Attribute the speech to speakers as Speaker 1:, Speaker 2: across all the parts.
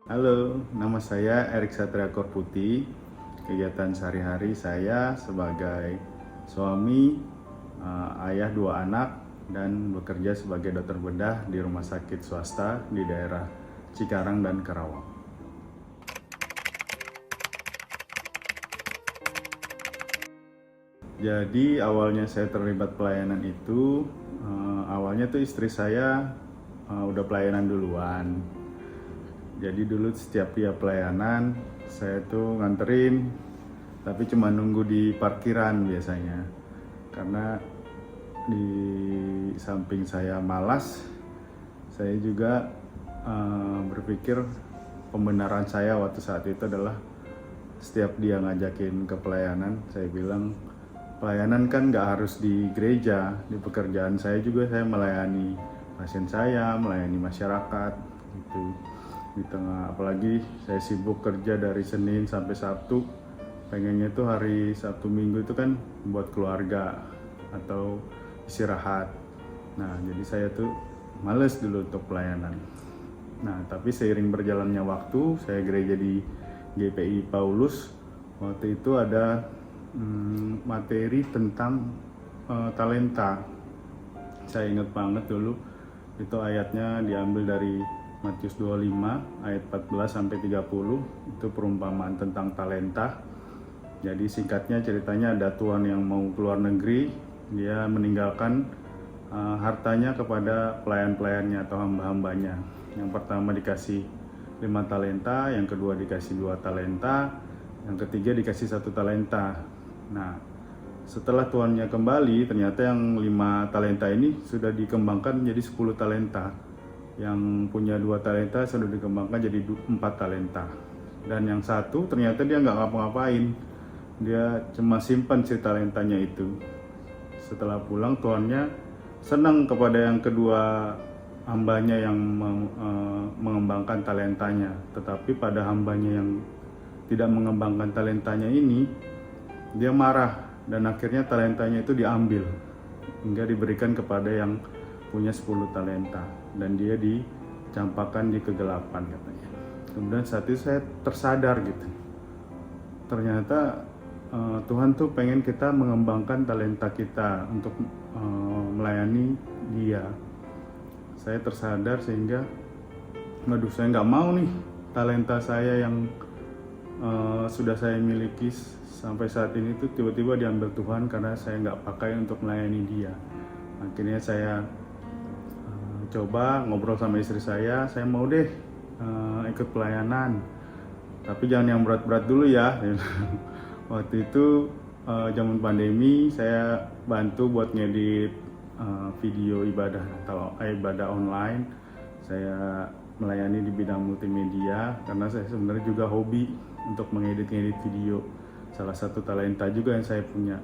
Speaker 1: Halo, nama saya Erik Satria Korputi. Kegiatan sehari-hari saya sebagai suami, ayah dua anak, dan bekerja sebagai dokter bedah di rumah sakit swasta di daerah Cikarang dan Karawang. Jadi awalnya saya terlibat pelayanan itu, awalnya tuh istri saya udah pelayanan duluan. Jadi dulu setiap dia pelayanan, saya tuh nganterin, tapi cuma nunggu di parkiran biasanya. Karena di samping saya malas, saya juga berpikir pembenaran saya waktu saat itu adalah setiap dia ngajakin ke pelayanan, saya bilang pelayanan kan nggak harus di gereja. Di pekerjaan saya juga saya melayani pasien saya, melayani masyarakat gitu. Di tengah apalagi saya sibuk kerja dari Senin sampai Sabtu, pengennya tuh hari Sabtu Minggu itu kan buat keluarga atau istirahat. Nah jadi saya tuh males dulu untuk pelayanan. Nah tapi seiring berjalannya waktu, saya gereja di GPI Paulus. Waktu itu ada materi tentang talenta. Saya ingat banget dulu itu ayatnya diambil dari Matius 25 ayat 14 sampai 30. Itu perumpamaan tentang talenta. Jadi singkatnya ceritanya ada tuan yang mau keluar negeri, dia meninggalkan hartanya kepada pelayan-pelayannya atau hamba-hambanya. Yang pertama dikasih 5 talenta, yang kedua dikasih 2 talenta, yang ketiga dikasih 1 talenta. Nah, setelah tuannya kembali, ternyata yang 5 talenta ini sudah dikembangkan menjadi 10 talenta. Yang punya 2 talenta sudah dikembangkan jadi 4 talenta. Dan yang satu ternyata dia nggak ngapa-ngapain. Dia cuma simpan si talentanya itu. Setelah pulang tuannya senang kepada yang kedua hambanya yang mengembangkan talentanya. Tetapi pada hambanya yang tidak mengembangkan talentanya ini, dia marah dan akhirnya talentanya itu diambil hingga diberikan kepada yang punya 10 talenta dan dia dicampakkan di kegelapan katanya. Kemudian saat itu saya tersadar gitu, ternyata Tuhan tuh pengen kita mengembangkan talenta kita untuk melayani dia. Saya tersadar sehingga waduh, saya nggak mau nih talenta saya yang sudah saya miliki sampai saat ini tuh tiba-tiba diambil Tuhan karena saya nggak pakai untuk melayani dia. Akhirnya saya coba ngobrol sama istri saya mau deh ikut pelayanan, tapi jangan yang berat-berat dulu ya. Waktu itu zaman pandemi saya bantu buat ngedit video ibadah atau ibadah online. Saya melayani di bidang multimedia karena saya sebenarnya juga hobi untuk mengedit video. Salah satu talenta juga yang saya punya.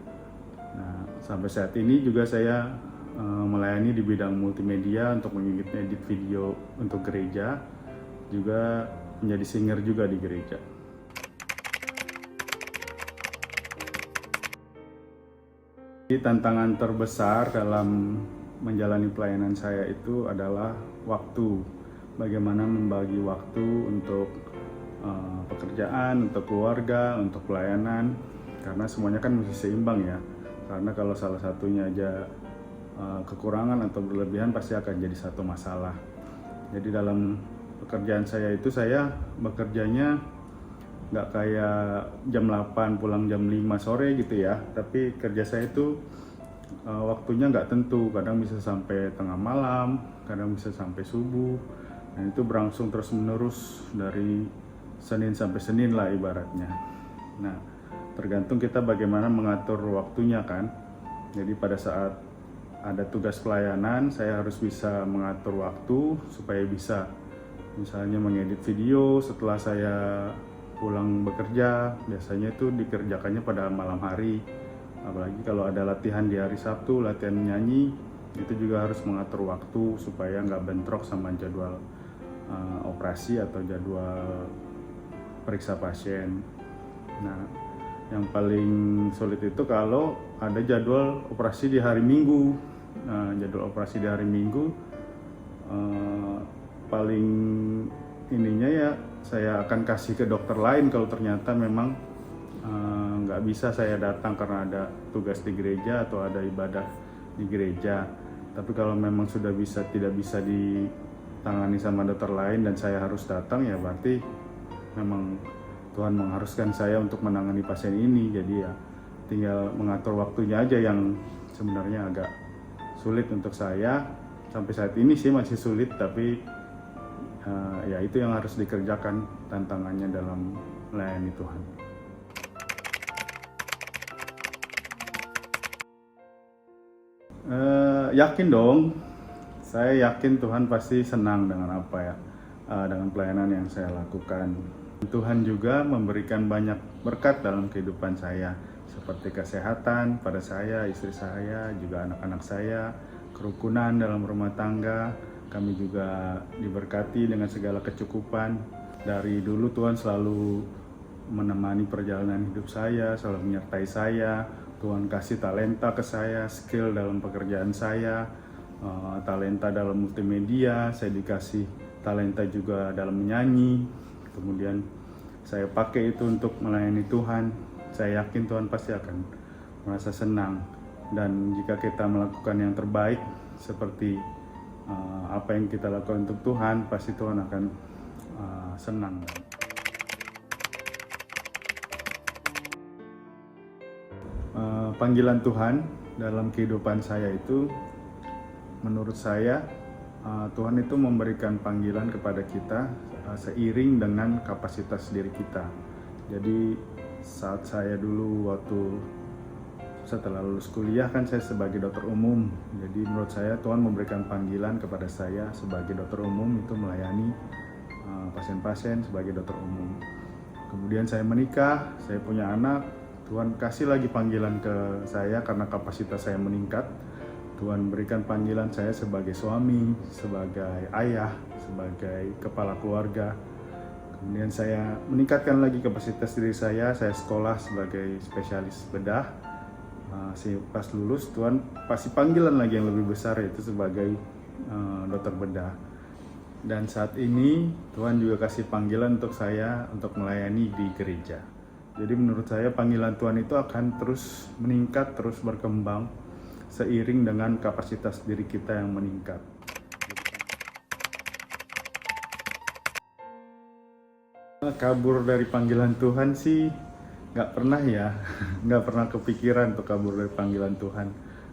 Speaker 1: Nah, sampai saat ini juga saya melayani di bidang multimedia untuk mengedit video untuk gereja, juga menjadi singer juga di gereja. Jadi, tantangan terbesar dalam menjalani pelayanan saya itu adalah waktu. Bagaimana membagi waktu untuk pekerjaan, untuk keluarga, untuk pelayanan, karena semuanya kan mesti seimbang ya. Karena kalau salah satunya aja kekurangan atau berlebihan pasti akan jadi satu masalah. Jadi dalam pekerjaan saya itu saya bekerjanya nggak kayak jam 8 pulang jam 5 sore gitu ya, tapi kerja saya itu waktunya nggak tentu, kadang bisa sampai tengah malam, kadang bisa sampai subuh, dan itu berlangsung terus menerus dari Senin sampai Senin lah ibaratnya. Nah, tergantung kita bagaimana mengatur waktunya kan. Jadi pada saat ada tugas pelayanan, saya harus bisa mengatur waktu supaya bisa misalnya mengedit video setelah saya pulang bekerja. Biasanya itu dikerjakannya pada malam hari. Apalagi kalau ada latihan di hari Sabtu, latihan nyanyi, itu juga harus mengatur waktu supaya nggak bentrok sama jadwal operasi atau jadwal periksa pasien. Nah, yang paling sulit itu kalau ada jadwal operasi di hari Minggu. Nah, jadwal operasi di hari Minggu paling ininya ya saya akan kasih ke dokter lain kalau ternyata memang nggak bisa saya datang karena ada tugas di gereja atau ada ibadah di gereja. Tapi kalau memang sudah tidak bisa ditangani sama dokter lain dan saya harus datang, ya berarti memang Tuhan mengharuskan saya untuk menangani pasien ini. Jadi ya tinggal mengatur waktunya aja yang sebenarnya agak sulit untuk saya. Sampai saat ini sih masih sulit, tapi ya itu yang harus dikerjakan, tantangannya dalam melayani Tuhan. Yakin dong, saya yakin Tuhan pasti senang dengan dengan pelayanan yang saya lakukan. Tuhan juga memberikan banyak berkat dalam kehidupan saya, seperti kesehatan pada saya, istri saya, juga anak-anak saya, kerukunan dalam rumah tangga. Kami juga diberkati dengan segala kecukupan. Dari dulu Tuhan selalu menemani perjalanan hidup saya, selalu menyertai saya. Tuhan kasih talenta ke saya, skill dalam pekerjaan saya, talenta dalam multimedia, saya dikasih talenta juga dalam menyanyi. Kemudian saya pakai itu untuk melayani Tuhan. Saya yakin Tuhan pasti akan merasa senang. Dan jika kita melakukan yang terbaik seperti apa yang kita lakukan untuk Tuhan, pasti Tuhan akan senang. Panggilan Tuhan dalam kehidupan saya itu, menurut saya Tuhan itu memberikan panggilan kepada kita seiring dengan kapasitas diri kita. Jadi saat saya dulu setelah lulus kuliah kan saya sebagai dokter umum. Jadi menurut saya Tuhan memberikan panggilan kepada saya sebagai dokter umum itu melayani pasien-pasien sebagai dokter umum. Kemudian saya menikah, saya punya anak. Tuhan kasih lagi panggilan ke saya karena kapasitas saya meningkat. Tuhan berikan panggilan saya sebagai suami, sebagai ayah, sebagai kepala keluarga. Kemudian saya meningkatkan lagi kapasitas diri saya sekolah sebagai spesialis bedah. Pas lulus, Tuhan pasti panggilan lagi yang lebih besar, yaitu sebagai dokter bedah. Dan saat ini Tuhan juga kasih panggilan untuk saya untuk melayani di gereja. Jadi menurut saya panggilan Tuhan itu akan terus meningkat, terus berkembang seiring dengan kapasitas diri kita yang meningkat. Kabur dari panggilan Tuhan sih nggak pernah ya, nggak pernah kepikiran untuk kabur dari panggilan Tuhan.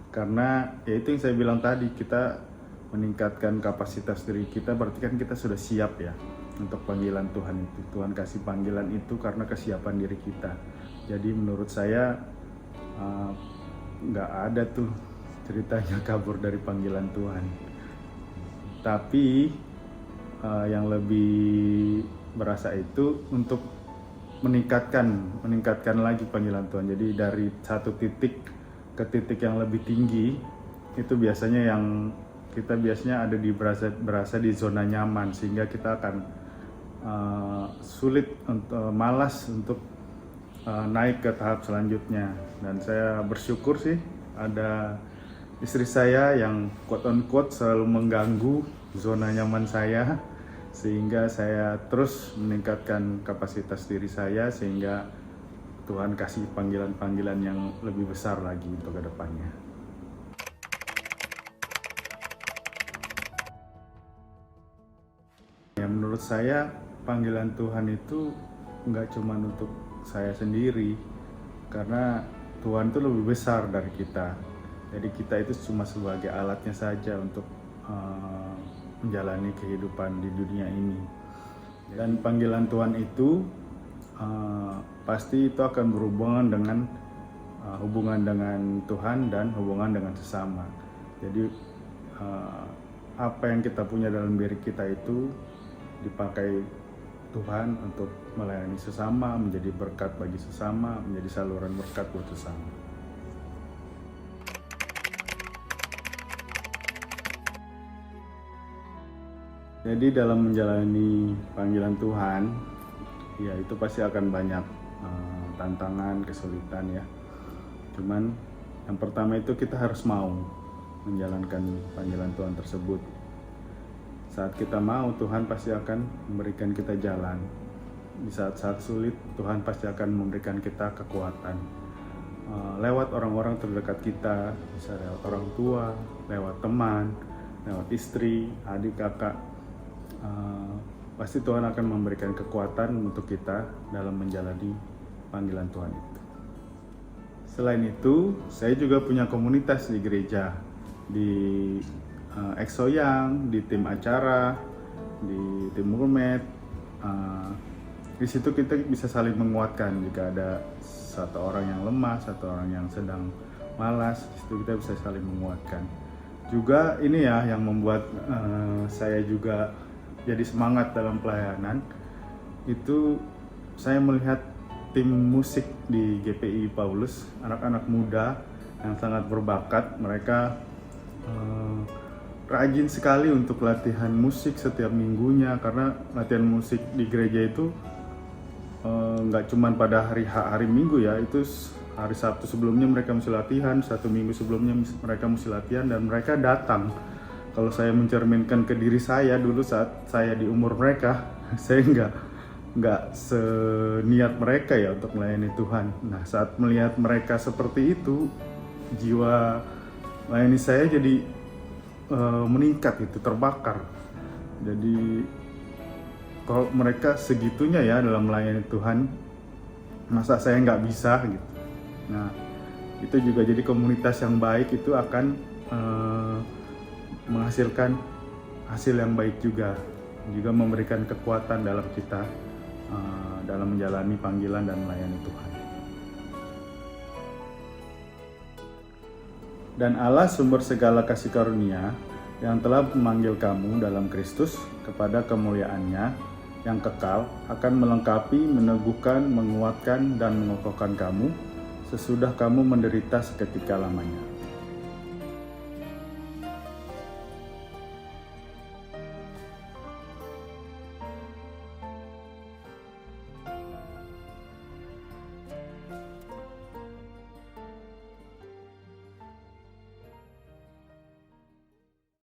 Speaker 1: Karena ya itu yang saya bilang tadi, kita meningkatkan kapasitas diri kita, berarti kan kita sudah siap ya untuk panggilan Tuhan itu. Tuhan kasih panggilan itu karena kesiapan diri kita. Jadi menurut saya nggak ada tuh ceritanya kabur dari panggilan Tuhan. Tapi yang lebih berasa itu untuk meningkatkan lagi panggilan Tuhan. Jadi dari satu titik ke titik yang lebih tinggi, itu biasanya yang kita biasanya ada berasa di zona nyaman, sehingga kita akan malas untuk naik ke tahap selanjutnya. Dan saya bersyukur sih ada istri saya yang quote on quote selalu mengganggu zona nyaman saya, sehingga saya terus meningkatkan kapasitas diri saya, sehingga Tuhan kasih panggilan-panggilan yang lebih besar lagi untuk kedepannya. Ya, menurut saya panggilan Tuhan itu nggak cuma untuk saya sendiri, karena Tuhan itu lebih besar dari kita. Jadi kita itu cuma sebagai alatnya saja untuk menjalani kehidupan di dunia ini. Dan panggilan Tuhan itu pasti itu akan berhubungan dengan hubungan dengan Tuhan dan hubungan dengan sesama. Jadi apa yang kita punya dalam diri kita itu dipakai Tuhan untuk melayani sesama, menjadi berkat bagi sesama, menjadi saluran berkat buat sesama. Jadi dalam menjalani panggilan Tuhan, ya itu pasti akan banyak tantangan, kesulitan ya. Cuman yang pertama itu kita harus mau menjalankan panggilan Tuhan tersebut. Saat kita mau, Tuhan pasti akan memberikan kita jalan. Di saat-saat sulit, Tuhan pasti akan memberikan kita kekuatan. Lewat orang-orang terdekat kita, bisa lewat orang tua, lewat teman, lewat istri, adik, kakak. Pasti Tuhan akan memberikan kekuatan untuk kita dalam menjalani panggilan Tuhan itu. Selain itu, saya juga punya komunitas di gereja, di Exoyang, di tim acara, di tim Murmed. Di situ kita bisa saling menguatkan jika ada satu orang yang lemah, satu orang yang sedang malas. Di situ kita bisa saling menguatkan. Juga ini ya yang membuat saya juga jadi semangat dalam pelayanan. Itu saya melihat tim musik di GPI Paulus, anak-anak muda yang sangat berbakat. Mereka rajin sekali untuk latihan musik setiap minggunya, karena latihan musik di gereja itu nggak cuma pada hari Minggu ya, itu hari Sabtu sebelumnya mereka mesti latihan, 1 minggu sebelumnya mereka mesti latihan, dan mereka datang. Kalau saya mencerminkan ke diri saya dulu saat saya di umur mereka, saya nggak seniat mereka ya untuk melayani Tuhan. Nah, saat melihat mereka seperti itu, jiwa melayani saya jadi meningkat, itu terbakar. Jadi kalau mereka segitunya ya dalam melayani Tuhan, masa saya nggak bisa gitu. Nah, itu juga jadi komunitas yang baik, itu akan menghasilkan hasil yang baik juga memberikan kekuatan dalam kita dalam menjalani panggilan dan melayani Tuhan. Dan Allah sumber segala kasih karunia yang telah memanggil kamu dalam Kristus kepada kemuliaan-Nya yang kekal akan melengkapi, meneguhkan, menguatkan, dan mengokohkan kamu sesudah kamu menderita seketika lamanya.